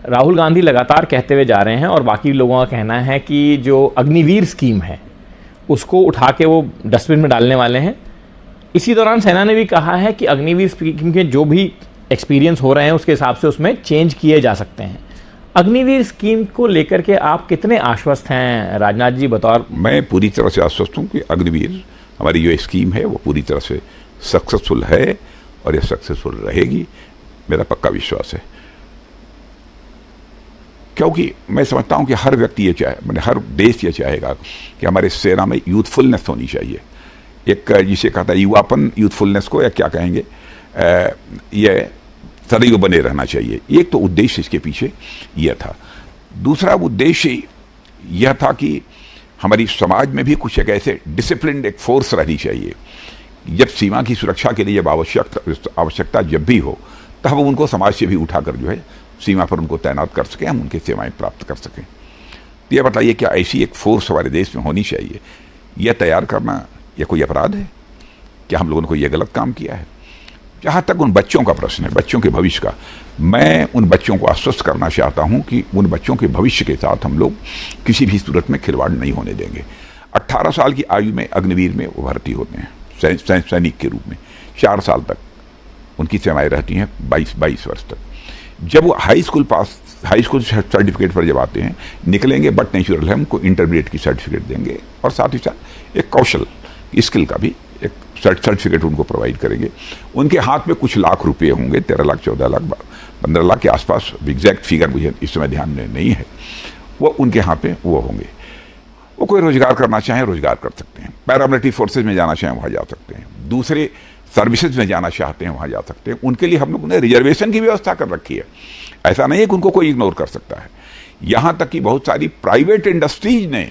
राहुल गांधी लगातार कहते हुए जा रहे हैं और बाकी लोगों का कहना है कि जो अग्निवीर स्कीम है उसको उठा के वो डस्टबिन में डालने वाले हैं। इसी दौरान सेना ने भी कहा है कि अग्निवीर स्कीम के जो भी एक्सपीरियंस हो रहे हैं उसके हिसाब से उसमें चेंज किए जा सकते हैं। अग्निवीर स्कीम को लेकर के आप कितने आश्वस्त हैं राजनाथ जी बतौर? मैं पूरी तरह से आश्वस्त हूँ कि अग्निवीर हमारी जो स्कीम है वो पूरी तरह से सक्सेसफुल है और ये सक्सेसफुल रहेगी, मेरा पक्का विश्वास है। क्योंकि मैं समझता हूँ कि हर व्यक्ति ये चाहे, मैंने हर देश ये चाहेगा कि हमारे सेना में यूथफुलनेस होनी चाहिए। एक जिसे कहता है युवापन, यूथफुलनेस को या क्या कहेंगे, ये सदैव बने रहना चाहिए। एक तो उद्देश्य इसके पीछे यह था। दूसरा उद्देश्य यह था कि हमारी समाज में भी कुछ एक ऐसे डिसिप्लिन एक फोर्स रहनी चाहिए, जब सीमा की सुरक्षा के लिए जब आवश्यकता जब भी हो तब उनको समाज से भी उठाकर जो है सीमा पर उनको तैनात कर सकें, हम उनके सेवाएं प्राप्त कर सकें। तो यह बताइए क्या ऐसी एक फोर्स हमारे देश में होनी चाहिए? यह तैयार करना यह कोई अपराध है? क्या हम लोगों ने कोई यह गलत काम किया है? जहाँ तक उन बच्चों का प्रश्न है, बच्चों के भविष्य का, मैं उन बच्चों को आश्वस्त करना चाहता हूँ कि उन बच्चों के भविष्य के साथ हम लोग किसी भी सूरत में खिलवाड़ नहीं होने देंगे। 18 साल की आयु में अग्निवीर में वो भर्ती होते हैं सैनिक के रूप में। 4 साल तक उनकी सेवाएं रहती हैं, 22 वर्ष तक। जब वो हाई स्कूल सर्टिफिकेट पर जब आते हैं, निकलेंगे, बट नेचुरल है उनको इंटरमीडिएट की सर्टिफिकेट देंगे और साथ ही साथ एक कौशल स्किल का भी एक सर्टिफिकेट उनको प्रोवाइड करेंगे। उनके हाथ में कुछ लाख रुपए होंगे, 13 लाख, 14 लाख, 15 लाख के आसपास, एग्जैक्ट फिगर मुझे इस समय ध्यान में नहीं है, वो उनके हाथ में वो होंगे। वो कोई रोजगार करना चाहें रोजगार कर सकते हैं, पैरामिलिट्री फोर्सेज में जाना चाहें वहाँ जा सकते हैं, दूसरे सर्विसेज में जाना चाहते हैं वहाँ जा सकते हैं। उनके लिए हम लोगों ने रिजर्वेशन की व्यवस्था कर रखी है। ऐसा नहीं है कि उनको कोई इग्नोर कर सकता है। यहाँ तक कि बहुत सारी प्राइवेट इंडस्ट्रीज ने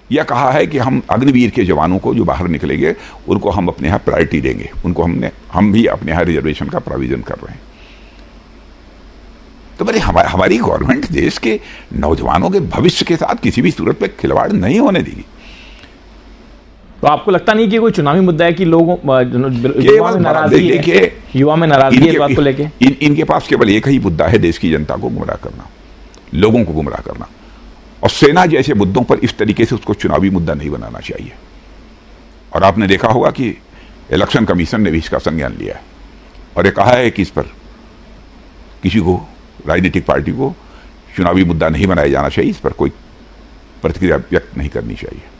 यह कहा है कि हम अग्निवीर के जवानों को जो बाहर निकलेंगे उनको हम अपने यहाँ प्रायोरिटी देंगे, उनको हम भी अपने यहाँ रिजर्वेशन का प्रोविजन कर रहे हैं। तो मेरे हमारी गवर्नमेंट देश के नौजवानों के भविष्य के साथ किसी भी सूरत में खिलवाड़ नहीं होने देगी। तो आपको लगता नहीं कि कोई चुनावी मुद्दा है कि लोगों युवा में नाराजगी है इस बात को लेके? इनके पास केवल एक ही मुद्दा है, देश की जनता को गुमराह करना, लोगों को गुमराह करना। और सेना जैसे मुद्दों पर इस तरीके से उसको चुनावी मुद्दा नहीं बनाना चाहिए। और आपने देखा होगा कि इलेक्शन कमीशन ने भी इसका संज्ञान लिया है और ये कहा है कि इस पर किसी को, राजनीतिक पार्टी को चुनावी मुद्दा नहीं बनाया जाना चाहिए, इस पर कोई प्रतिक्रिया व्यक्त नहीं करनी चाहिए।